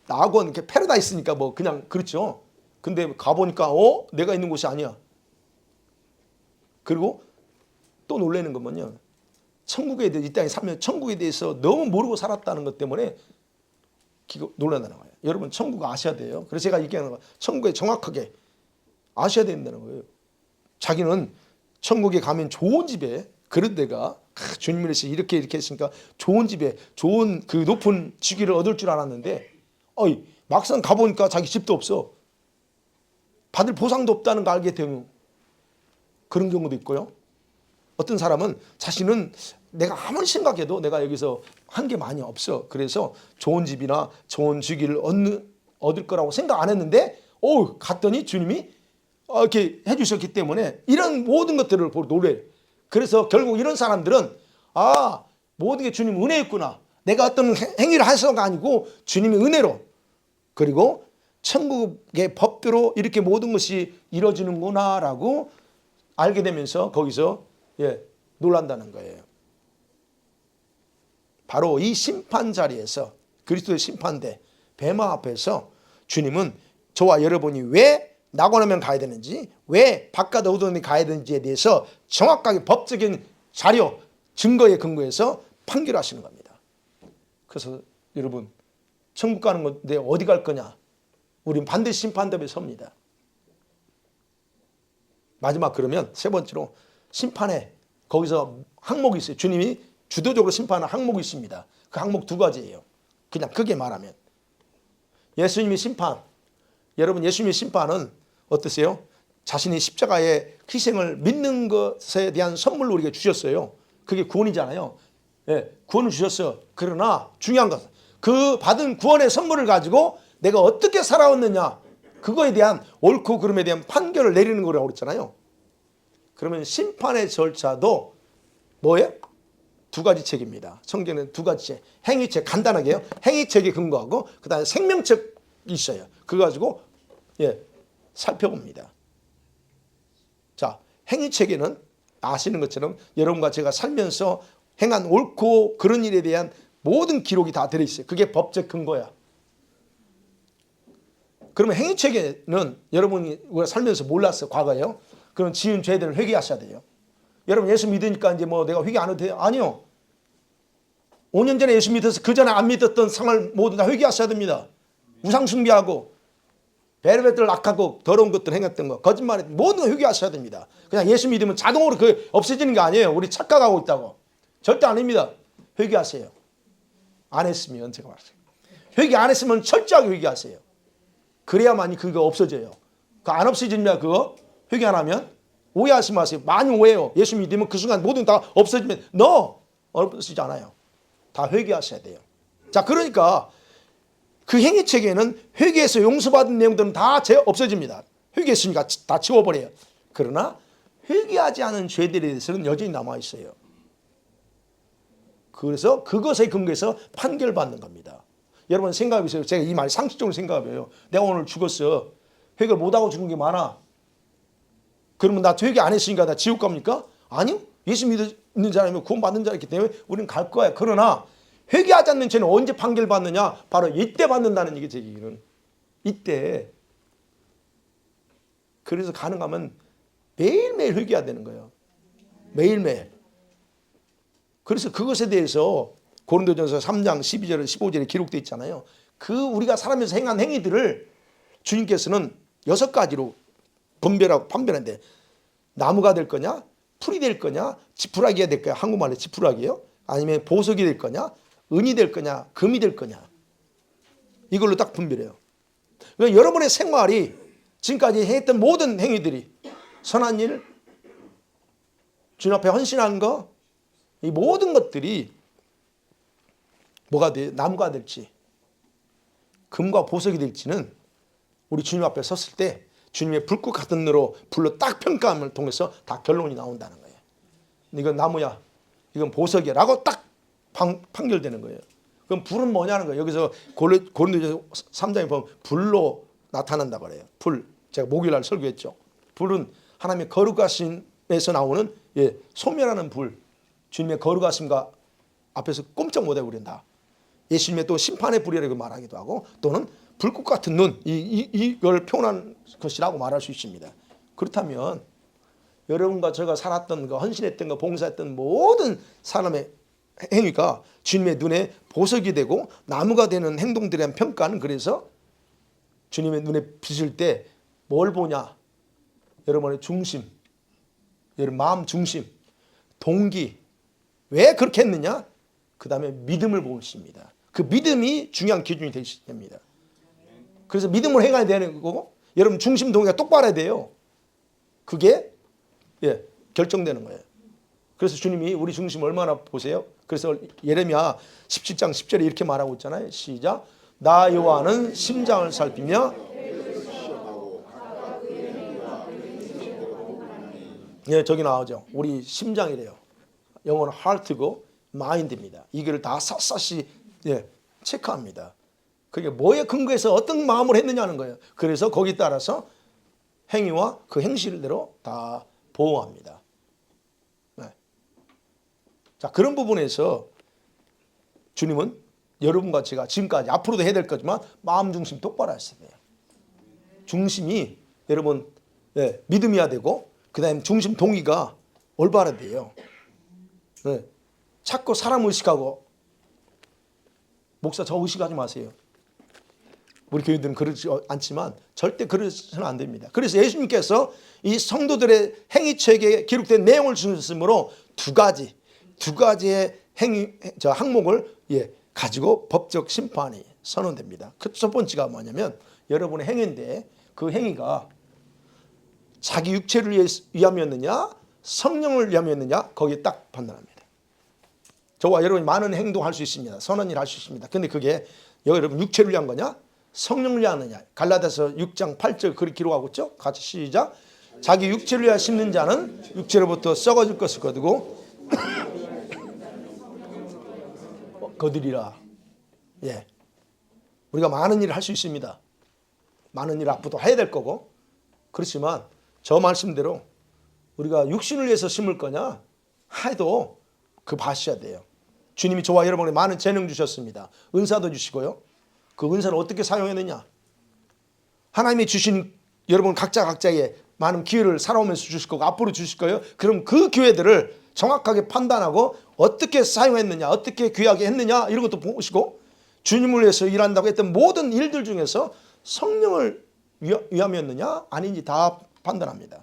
A: 낙원, 이렇게 패러다이스니까 그냥 그렇죠. 근데 가보니까, 내가 있는 곳이 아니야. 그리고 또 놀라는 건요. 천국에 대해 이 땅에 살면 천국에 대해서 너무 모르고 살았다는 것 때문에 놀란다는 거예요. 여러분 천국 아셔야 돼요. 그래서 제가 얘기하는 거 천국에 정확하게 아셔야 된다는 거예요. 자기는 천국에 가면 좋은 집에 그런 데가 주님이시 이렇게 했으니까 좋은 집에 좋은 그 높은 직위를 얻을 줄 알았는데 막상 가보니까 자기 집도 없어. 받을 보상도 없다는 거 알게 되면 그런 경우도 있고요. 어떤 사람은 자신은 내가 아무리 생각해도 내가 여기서 한 게 많이 없어. 그래서 좋은 집이나 좋은 직위를 얻을 거라고 생각 안 했는데 갔더니 주님이 이렇게 해주셨기 때문에 이런 모든 것들을 보고 놀래요. 그래서 결국 이런 사람들은 모든 게 주님 은혜였구나. 내가 어떤 행위를 해서가 아니고 주님의 은혜로 그리고 천국의 법대로 이렇게 모든 것이 이루어지는구나 라고 알게 되면서 거기서 놀란다는 거예요. 바로 이 심판 자리에서 그리스도의 심판대 뱀마 앞에서 주님은 저와 여러분이 왜 낙원하면 가야 되는지 왜 바깥 어두움에 가야 되는지에 대해서 정확하게 법적인 자료 증거에 근거해서 판결하시는 겁니다. 그래서 여러분 천국 가는 건데 어디 갈 거냐? 우린 반드시 심판대에 섭니다. 마지막 그러면 세 번째로 심판에 거기서 항목이 있어요. 주님이 주도적으로 심판하는 항목이 있습니다. 그 항목 두 가지예요. 그냥 크게 말하면 예수님의 심판. 여러분 예수님의 심판은 어떠세요? 자신이 십자가의 희생을 믿는 것에 대한 선물로 우리에게 주셨어요. 그게 구원이잖아요. 구원을 주셨어요. 그러나 중요한 것은 그 받은 구원의 선물을 가지고 내가 어떻게 살아왔느냐 그거에 대한 옳고 그름에 대한 판결을 내리는 거라고 그랬잖아요. 그러면 심판의 절차도 뭐예요? 두 가지 책입니다. 성경에는 두 가지 책. 행위책 간단하게요. 행위책에 근거하고 그 다음에 생명책이 있어요. 그거 가지고 살펴봅니다. 자, 행위책에는 아시는 것처럼 여러분과 제가 살면서 행한 옳고 그런 일에 대한 모든 기록이 다 들어있어요. 그게 법적 근거야. 그러면 행위책에는 여러분이 우리가 살면서 몰랐어 과거에요. 그럼 지은 죄들을 회개하셔야 돼요. 여러분 예수 믿으니까 이제 뭐 내가 회개 안 해도 돼요? 아니요. 5년 전에 예수 믿어서 그 전에 안 믿었던 상을 모두 다 회개하셔야 됩니다. 우상 숭배하고 베르베들 악하고 더러운 것들 행했던 거 거짓말했던 모든 거 회개하셔야 됩니다. 그냥 예수 믿으면 자동으로 그 없어지는 게 아니에요. 우리 착각하고 있다고. 절대 아닙니다. 회개하세요. 안 했으면 제가 말했어요. 회개 안 했으면 철저하게 회개하세요. 그래야만이 그거 없어져요. 그 안 없어지면 그거 회개 안 하면 오해하지 마세요. 많이 오해해요. 예수 믿으면 그 순간 모든 다 없어지면 없어지지 않아요. 다 회개하셔야 돼요. 자, 그러니까 그 행위책에는 회개해서 용서받은 내용들은 다 없어집니다. 회개했으니까 다 지워버려요. 그러나 회개하지 않은 죄들에 대해서는 여전히 남아있어요. 그래서 그것에 근거해서 판결받는 겁니다. 여러분 생각해보세요. 제가 이 말 상식적으로 생각해봐요. 내가 오늘 죽었어. 회개를 못하고 죽은 게 많아. 그러면 나 회개 안 했으니까 나 지옥 갑니까? 아니요. 예수 믿는 사람이면 구원받는 자이기 때문에 우리는 갈 거야. 그러나 회개하지 않는 죄는 언제 판결받느냐? 바로 이때 받는다는 얘기 제 얘기는. 이때. 그래서 가능하면 매일매일 회개해야 되는 거예요. 매일매일. 그래서 그것에 대해서 고린도전서 3장 12절 15절에 기록되어 있잖아요. 그 우리가 살아면서 행한 행위들을 주님께서는 6가지로 판별한데 나무가 될 거냐? 풀이 될 거냐? 지푸라기가 될 거냐? 한국말로 지푸라기예요? 아니면 보석이 될 거냐? 은이 될 거냐? 금이 될 거냐? 이걸로 딱 분별해요. 그러니까 여러분의 생활이 지금까지 했던 모든 행위들이 선한 일, 주님 앞에 헌신한 거, 이 모든 것들이 뭐가 돼? 나무가 될지 금과 보석이 될지는 우리 주님 앞에 섰을 때 주님의 불꽃 같은 불로 딱 평가함을 통해서 다 결론이 나온다는 거예요. 이건 나무야, 이건 보석이야 라고 딱 판결되는 거예요. 그럼 불은 뭐냐는 거예요. 여기서 고린도전서 3장에 보면 불로 나타난다고 그래요. 불. 제가 목요일날 설교했죠. 불은 하나님의 거룩하심에서 나오는 소멸하는 불. 주님의 거룩하심과 앞에서 꼼짝 못하게 우린다. 예수님의 또 심판의 불이라고 말하기도 하고 또는 불꽃 같은 눈 이걸 표현한 것이라고 말할 수 있습니다. 그렇다면 여러분과 제가 살았던 거, 헌신했던 거, 봉사했던 모든 사람의 행위가 주님의 눈에 보석이 되고 나무가 되는 행동들에 대한 평가는 그래서 주님의 눈에 비칠 때 뭘 보냐? 여러분의 중심, 여러분 마음 중심, 동기, 왜 그렇게 했느냐? 그 다음에 믿음을 보십니다. 그 믿음이 중요한 기준이 됩니다. 그래서 믿음으로 행해야 되는 거고 여러분 중심 동기가 똑바로 해야 돼요. 그게 결정되는 거예요. 그래서 주님이 우리 중심 얼마나 보세요. 그래서 예레미야 17장 10절에 이렇게 말하고 있잖아요. 시작. 나 여호와는 심장을 살피며 저기 나오죠. 우리 심장이래요. 영어는 heart고 mind입니다. 이거를 다 샅샅이 체크합니다. 그게 뭐에 근거해서 어떤 마음을 했느냐는 거예요. 그래서 거기에 따라서 행위와 그 행실대로 다 보호합니다. 자, 그런 부분에서 주님은 여러분과 제가 지금까지 앞으로도 해야 될 거지만 마음 중심 똑바로 하셔야 돼요. 중심이 여러분 믿음이어야 되고 그 다음에 중심 동의가 올바라야 돼요. 자꾸 사람 의식하고 목사 저 의식하지 마세요. 우리 교회들은 그러지 않지만 절대 그러서는 안 됩니다. 그래서 예수님께서 이 성도들의 행위책에 기록된 내용을 주셨으므로 두 가지의 항목을 가지고 법적 심판이 선언됩니다. 그 첫 번째가 뭐냐면 여러분의 행위인데 그 행위가 자기 육체를 위함이었느냐 성령을 위함이었느냐 거기에 딱 판단합니다. 저와 여러분이 많은 행동할 수 있습니다. 선한 일 할 수 있습니다. 근데 그게 여러분 육체를 위한 거냐 성령을 위하느냐. 갈라디아서 6장 8절 그렇게 기록하고 있죠. 같이 시작. 자기 육체를 위하여 심는 자는 육체로부터 썩어질 것을 거두고 거두리라. 우리가 많은 일을 할 수 있습니다. 많은 일을 앞으로 해야 될 거고 그렇지만 저 말씀대로 우리가 육신을 위해서 심을 거냐 해도 그 봐셔야 돼요. 주님이 저와 여러분에게 많은 재능 주셨습니다. 은사도 주시고요. 그 은사를 어떻게 사용했느냐. 하나님이 주신 여러분 각자의 많은 기회를 살아오면서 주실 거고 앞으로 주실 거예요. 그럼 그 기회들을 정확하게 판단하고 어떻게 사용했느냐 어떻게 귀하게 했느냐 이런 것도 보시고 주님을 위해서 일한다고 했던 모든 일들 중에서 성령을 위함이었느냐 아닌지 다 판단합니다.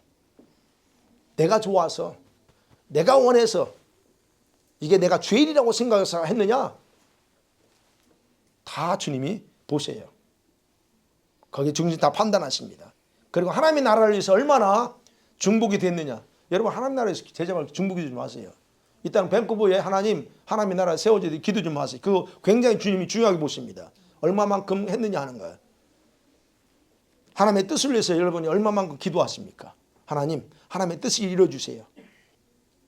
A: 내가 좋아서 내가 원해서 이게 내가 죄일이라고 생각해서 했느냐 다 주님이 보세요. 거기에 중심 다 판단하십니다. 그리고 하나님의 나라를 위해서 얼마나 중복이 됐느냐. 여러분 하나님 나라에서 제자말 중복이 좀 하세요. 이 땅 밴쿠버에 하나님의 나라 세워져야 기도 좀 하세요. 그거 굉장히 주님이 중요하게 보십니다. 얼마만큼 했느냐 하는 거예요. 하나님의 뜻을 위해서 여러분이 얼마만큼 기도하십니까? 하나님의 뜻을 이루어주세요.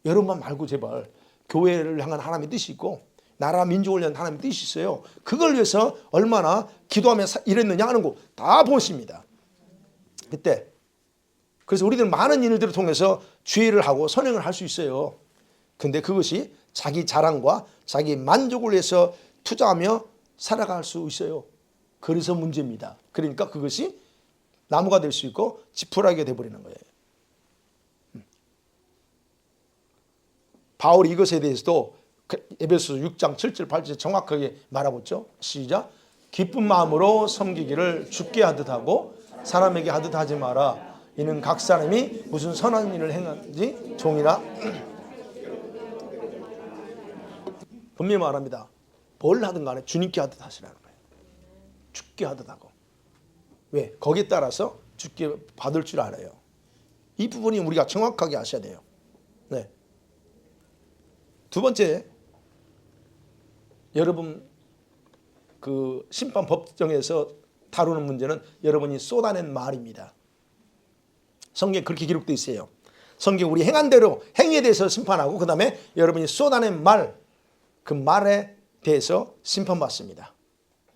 A: 여러분만 말고 제발 교회를 향한 하나님의 뜻이 있고 나라 민족을 위한 하나님의 뜻이 있어요. 그걸 위해서 얼마나 기도하며 일했느냐 하는 거 다 보십니다. 그때 그래서 우리들은 많은 일들을 통해서 죄를 하고 선행을 할 수 있어요. 근데 그것이 자기 자랑과 자기 만족을 위해서 투자하며 살아갈 수 있어요. 그래서 문제입니다. 그러니까 그것이 나무가 될 수 있고 지푸라기가 되어버리는 거예요. 바울이 이것에 대해서도 에베소서 6장 7절 8절 정확하게 말하고 있죠. 시작. 기쁜 마음으로 섬기기를 주께 하듯 하고 사람에게 하듯 하지 마라. 이는 각 사람이 무슨 선한 일을 행한지 종이나 분명히 말합니다. 뭘 하든 간에 주님께 하듯 하시라는 거예요. 주께 하듯 하고. 왜? 거기에 따라서 주께 받을 줄 알아요. 이 부분이 우리가 정확하게 아셔야 돼요. 네. 두 번째, 여러분 그 심판 법정에서 다루는 문제는 여러분이 쏟아낸 말입니다. 성경에 그렇게 기록되어 있어요. 성경 우리 행한 대로 행위에 대해서 심판하고 그 다음에 여러분이 쏟아낸 말, 그 말에 대해서 심판받습니다.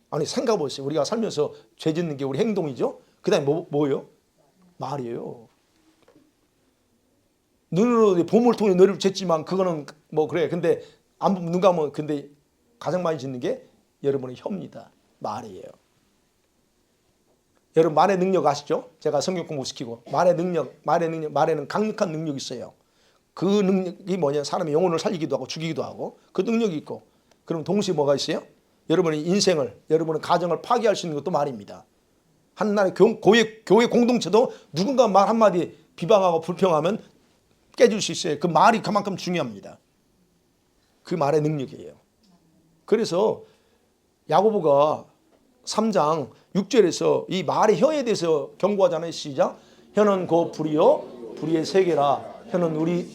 A: 아니 생각해 보세요. 우리가 살면서 죄 짓는 게 우리 행동이죠. 그 다음에 뭐예요? 말이에요. 눈으로 봄을 통해 너를 쟀지만 그거는 뭐 그래. 근데 안 보면 눈 감으면 근데 가장 많이 짓는 게 여러분의 혀입니다. 말이에요. 여러분 말의 능력 아시죠? 제가 성경 공부시키고 말의 능력, 말에는 강력한 능력이 있어요. 그 능력이 뭐냐? 사람의 영혼을 살리기도 하고 죽이기도 하고 그 능력이 있고, 그럼 동시에 뭐가 있어요? 여러분의 인생을, 여러분의 가정을 파괴할 수 있는 것도 말입니다. 한나라의 교회 공동체도 누군가 말 한마디 비방하고 불평하면 깨질 수 있어요. 그 말이 그만큼 중요합니다. 그 말의 능력이에요. 그래서 야고보가 3장 6절에서 이 말의 혀에 대해서 경고하잖아요. 시작. 혀는 곧 불이요 불의의 세계라. 혀는 우리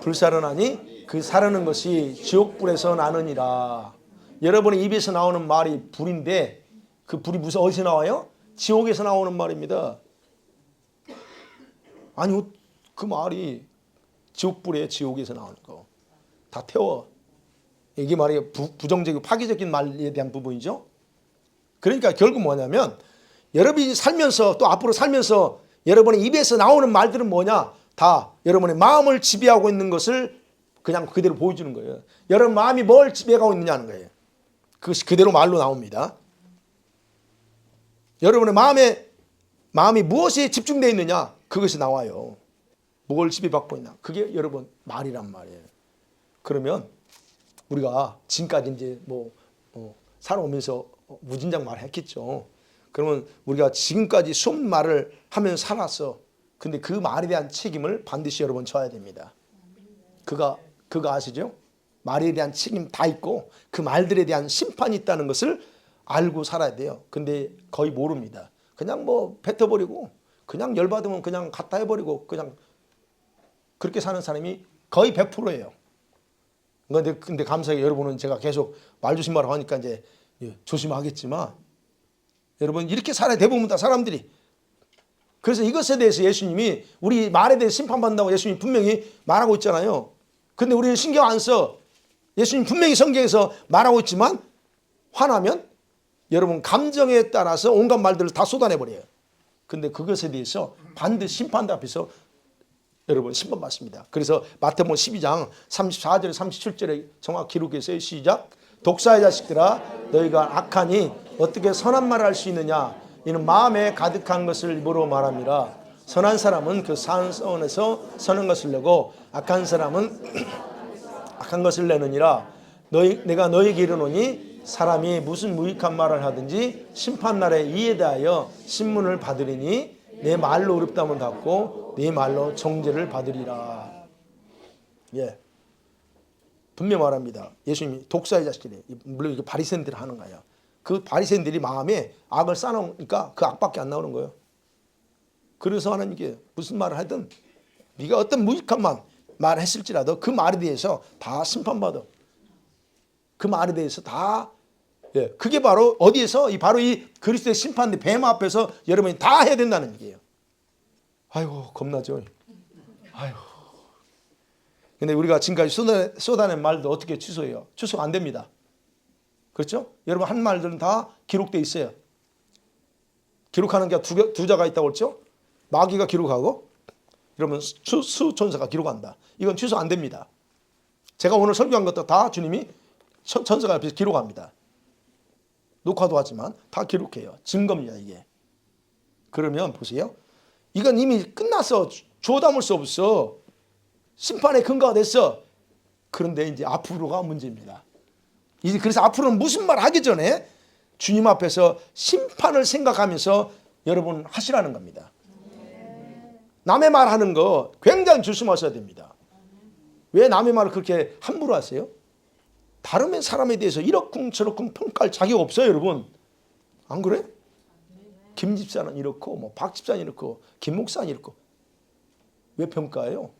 A: 불사르나니 그 사르는 것이 지옥불에서 나느니라. 여러분의 입에서 나오는 말이 불인데 그 불이 무슨 어디서 나와요? 지옥에서 나오는 말입니다. 아니 그 말이 지옥불에 지옥에서 나오는 거 다 태워. 이게 말이에요. 부정적이고 파괴적인 말에 대한 부분이죠. 그러니까 결국 뭐냐면 여러분이 살면서 또 앞으로 살면서 여러분의 입에서 나오는 말들은 뭐냐? 다 여러분의 마음을 지배하고 있는 것을 그냥 그대로 보여주는 거예요. 여러분 마음이 뭘 지배하고 있느냐는 거예요. 그것이 그대로 말로 나옵니다. 여러분의 마음이 무엇에 집중되어 있느냐? 그것이 나와요. 뭘 지배받고 있나? 그게 여러분 말이란 말이에요. 그러면 우리가 지금까지 이제 살아오면서 무진장 말을 했겠죠. 그러면 우리가 지금까지 수없는 말을 하면서 살았어. 근데 그 말에 대한 책임을 반드시 여러분 져야 됩니다. 그거 아시죠? 말에 대한 책임 다 있고 그 말들에 대한 심판이 있다는 것을 알고 살아야 돼요. 근데 거의 모릅니다. 그냥 뱉어버리고 그냥 열받으면 그냥 갖다 해버리고 그냥 그렇게 사는 사람이 거의 100%예요. 근데 감사하게 여러분은 제가 계속 말조심하라고 하니까 이제 조심하겠지만 여러분 이렇게 살아야 대부분 다 사람들이. 그래서 이것에 대해서 예수님이 우리 말에 대해 심판받는다고 예수님이 분명히 말하고 있잖아요. 근데 우리는 신경 안 써. 예수님 분명히 성경에서 말하고 있지만 화나면 여러분 감정에 따라서 온갖 말들을 다 쏟아내버려요. 근데 그것에 대해서 반드시 심판대 앞에서 여러분 심판받습니다. 그래서 마태복음 12장 34절에 37절에 정확히 기록했어요. 시작. 독사의 자식들아 너희가 악하니 어떻게 선한 말을 할 수 있느냐. 이는 마음에 가득한 것을 입으로 말함이라. 선한 사람은 그 사원에서 선한 것을 내고 악한 사람은 악한 것을 내느니라. 내가 너희에게 이르노니 사람이 무슨 무익한 말을 하든지 심판날에 이에 대하여 신문을 받으리니 내 말로 어렵다면 닫고 내 말로 정죄를 받으리라. 예, 분명 말합니다. 예수님이 독사의 자식들이, 물론 이게 바리새인들이 하는 거예요. 그 바리새인들이 마음에 악을 쌓아놓으니까 그 악밖에 안 나오는 거예요. 그래서 하나님께 무슨 말을 하든 네가 어떤 무익한 말을 했을지라도 그 말에 대해서 다 심판받아. 그 말에 대해서 다. 예, 그게 바로 어디에서 바로 이 그리스도의 심판대 뱀 앞에서 여러분이 다 해야 된다는 얘기예요. 아이고 겁나죠. 아이고. 근데 우리가 지금까지 쏟아낸 말도 어떻게 취소해요? 취소가 안 됩니다. 그렇죠? 여러분 한 말들은 다 기록되어 있어요. 기록하는 게 두 자가 있다고 했죠? 마귀가 기록하고 여러분 수천사가 기록한다. 이건 취소 안 됩니다. 제가 오늘 설교한 것도 다 주님이 천사가 옆에서 기록합니다. 녹화도 하지만 다 기록해요. 증거입니다 이게. 그러면 보세요. 이건 이미 끝났어. 주워 담을 수 없어. 심판의 근거가 됐어. 그런데 이제 앞으로가 문제입니다. 이제 그래서 앞으로는 무슨 말 하기 전에 주님 앞에서 심판을 생각하면서 여러분 하시라는 겁니다. 남의 말 하는 거 굉장히 조심하셔야 됩니다. 왜 남의 말을 그렇게 함부로 하세요? 다른 사람에 대해서 이러쿵 저러쿵 평가할 자격 없어요, 여러분. 안 그래? 김 집사는 이렇고, 박 집사는 이렇고, 김 목사는 이렇고. 왜 평가해요?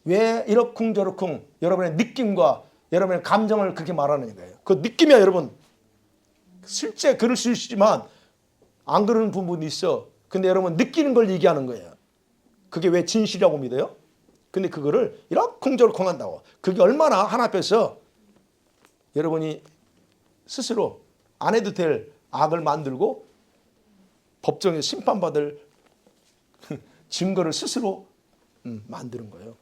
A: 왜 이러쿵 저러쿵 여러분의 느낌과 여러분의 감정을 그렇게 말하는 거예요. 그 느낌이야, 여러분. 실제 그럴 수 있지만 안 그러는 부분이 있어. 근데 여러분 느끼는 걸 얘기하는 거예요. 그게 왜 진실이라고 믿어요? 근데 그거를 이러쿵저러쿵 한다고. 그게 얼마나 하나 앞에서 여러분이 스스로 안 해도 될 악을 만들고 법정에 심판받을 증거를 스스로 만드는 거예요.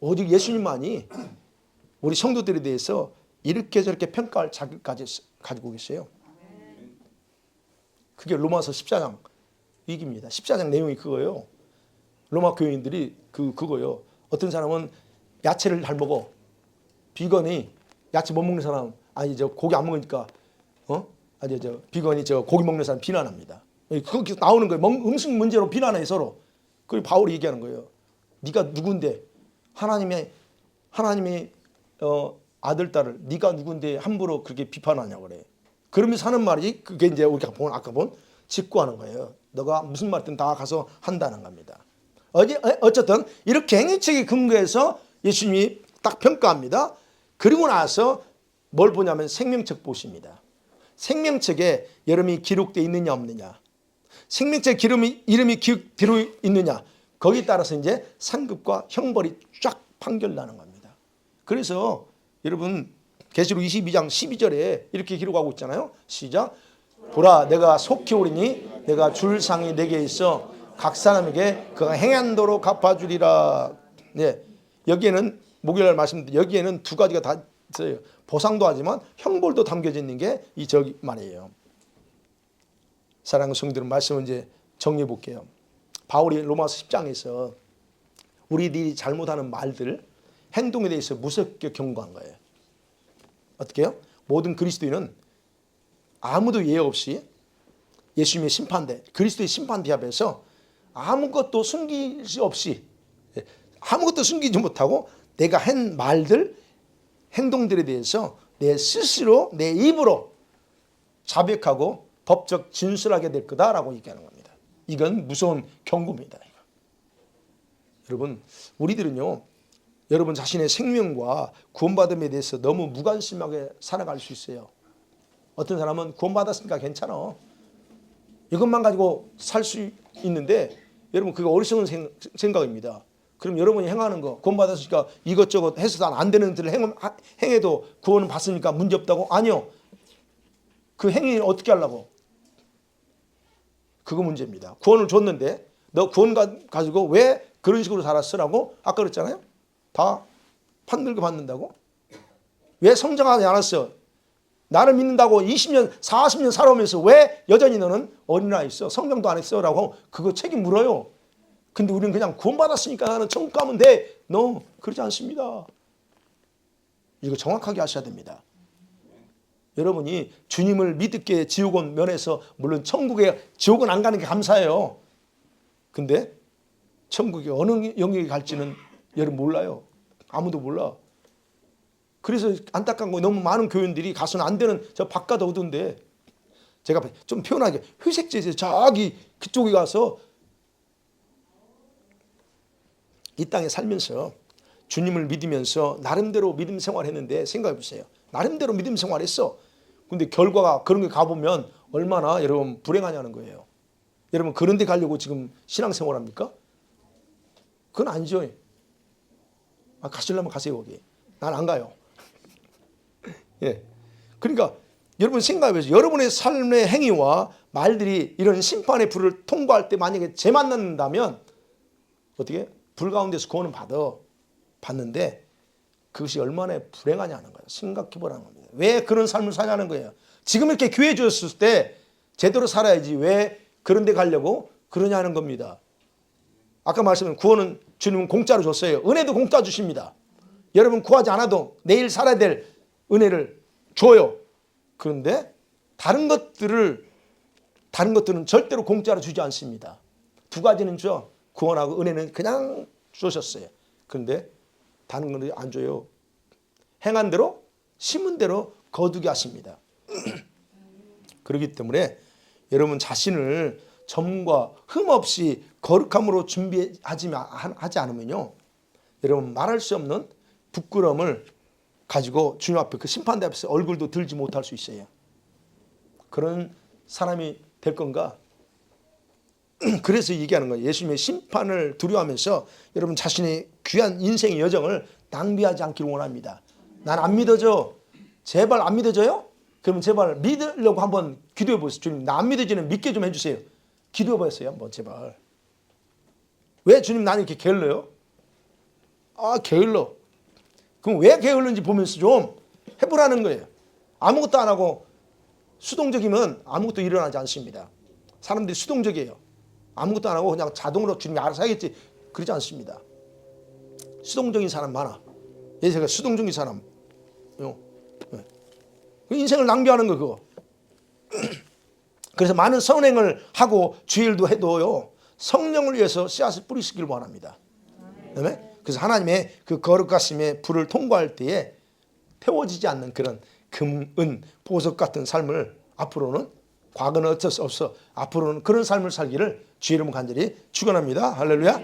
A: 오직 예수님만이 우리 성도들에 대해서 이렇게 저렇게 평가할 자격까지 가지고 계세요. 그게 로마서 14장 얘기입니다. 14장 내용이 그거예요. 로마 교인들이 그거예요. 어떤 사람은 야채를 잘 먹어. 비건이 야채 못 먹는 사람, 아니 저 고기 안 먹으니까 아니 저 비건이 저 고기 먹는 사람 비난합니다. 그렇게 나오는 거예요. 음식 문제로 비난해 서로. 그리고 바울이 얘기하는 거예요. 네가 누군데 하나님의 아들 딸을 네가 누군데 함부로 그렇게 비판하냐고 그래. 그러면서 하는 말이 그게 이제 우리가 아까 본 직구하는 거예요. 너가 무슨 말든 다 가서 한다는 겁니다. 어쨌든 이렇게 행위책에 근거해서 예수님이 딱 평가합니다. 그리고 나서 뭘 보냐면 생명책 보십니다. 생명책에 이름이 기록되어 있느냐 없느냐. 생명책 이름이 기록되어 있느냐. 거기에 따라서 이제 상급과 형벌이 쫙 판결나는 겁니다. 그래서 여러분 계시록 22장 12절에 이렇게 기록하고 있잖아요. 시작. 보라 내가 속히 오리니 내가 줄 상이 내게 있어 각 사람에게 그가 행한 대로 갚아주리라. 네, 여기에는 목요일 말씀드린 여기에는 두 가지가 다 있어요. 보상도 하지만 형벌도 담겨져 있는 게 이 저기 말이에요. 사랑하는 성도들 말씀을 이제 정리해 볼게요. 바울이 로마서 10장에서 우리들이 잘못하는 말들, 행동에 대해서 무섭게 경고한 거예요. 어떻게 해요? 모든 그리스도인은 아무도 예외 없이 예수님의 심판대, 그리스도의 심판대 앞에서 아무것도 숨기지 없이 아무것도 숨기지 못하고 내가 한 말들, 행동들에 대해서 내 스스로 내 입으로 자백하고 법적 진술하게 될 거다라고 얘기하는 겁니다. 이건 무서운 경고입니다. 여러분 우리들은요. 여러분 자신의 생명과 구원받음에 대해서 너무 무관심하게 살아갈 수 있어요. 어떤 사람은 구원받았으니까 괜찮아. 이것만 가지고 살 수 있는데 여러분 그게 어리석은 생각입니다. 그럼 여러분이 행하는 거 구원받았으니까 이것저것 해서 안 되는 일을 행해도 구원을 받으니까 문제없다고? 아니요. 그 행위를 어떻게 하려고? 그거 문제입니다. 구원을 줬는데 너 구원 가지고 왜 그런 식으로 살았으라고 아까 그랬잖아요. 다 판들고 받는다고? 왜 성장하지 않았어? 나를 믿는다고 20년, 40년 살아오면서 왜 여전히 너는 어린아이 있어? 성장도 안 했어? 라고 그거 책임 물어요. 근데 우리는 그냥 구원받았으니까 나는 천국 가면 돼. No, 그러지 않습니다. 이거 정확하게 하셔야 됩니다. 여러분이 주님을 믿게 지옥은 면해서 물론 천국에 지옥은 안 가는 게 감사해요. 근데 천국이 어느 영역에 갈지는 여러분 몰라요. 아무도 몰라. 그래서 안타까운 거 너무 많은 교인들이 가서는 안 되는 저 바깥 어두운데 제가 좀 표현하게 회색제에서 저기 그쪽에 가서 이 땅에 살면서 주님을 믿으면서 나름대로 믿음 생활했는데 생각해 보세요. 나름대로 믿음 생활했어. 근데 결과가 그런 게 가보면 얼마나 여러분 불행하냐는 거예요. 여러분 그런 데 가려고 지금 신앙생활 합니까? 그건 아니죠. 가시려면 가세요 거기. 난 안 가요. 예. 그러니까 여러분 생각해 보세요. 여러분의 삶의 행위와 말들이 이런 심판의 불을 통과할 때 만약에 죄 만난다면 어떻게? 불 가운데서 구원은 받는데 그것이 얼마나 불행하냐는 거예요. 생각해 보라는 겁니다. 왜 그런 삶을 사냐는 거예요. 지금 이렇게 기회 주었을 때 제대로 살아야지 왜 그런 데 가려고 그러냐는 겁니다. 아까 말씀드린 구원은 주님은 공짜로 줬어요. 은혜도 공짜 주십니다. 여러분 구하지 않아도 내일 살아야 될 은혜를 줘요. 그런데 다른 것들은 절대로 공짜로 주지 않습니다. 두 가지는 줘. 구원하고 은혜는 그냥 주셨어요. 그런데 다른 건 안 줘요. 행한 대로 심은 대로 거두게 하십니다. 그렇기 때문에 여러분 자신을 점과 흠 없이 거룩함으로 하지 않으면요. 여러분 말할 수 없는 부끄러움을 가지고 주님 앞에 그 심판대 앞에서 얼굴도 들지 못할 수 있어요. 그런 사람이 될 건가? 그래서 얘기하는 거예요. 예수님의 심판을 두려워하면서 여러분 자신의 귀한 인생의 여정을 낭비하지 않기를 원합니다. 난 안 믿어져. 제발 안 믿어져요? 그러면 제발 믿으려고 한번 기도해 보세요. 주님 나 안 믿어지는 믿게 좀 해주세요. 기도해 보세요. 한번 제발. 왜 주님 나는 이렇게 게을러요? 게을러. 그럼 왜 게을른지 보면서 좀 해보라는 거예요. 아무것도 안 하고 수동적이면 아무것도 일어나지 않습니다. 사람들이 수동적이에요. 아무것도 안 하고 그냥 자동으로 주님이 알아서 하겠지, 그러지 않습니다. 수동적인 사람 많아. 예수가 수동적인 사람. 인생을 낭비하는 거 그거. 그래서 많은 선행을 하고 주일도 해도요, 성령을 위해서 씨앗을 뿌리시길 원합니다. 그래서 하나님의 그 거룩하심의 불을 통과할 때에 태워지지 않는 그런 금, 은, 보석 같은 삶을 앞으로는, 과거는 어쩔 수 없어, 앞으로는 그런 삶을 살기를 주의 이름으로 간절히 축원합니다. 할렐루야.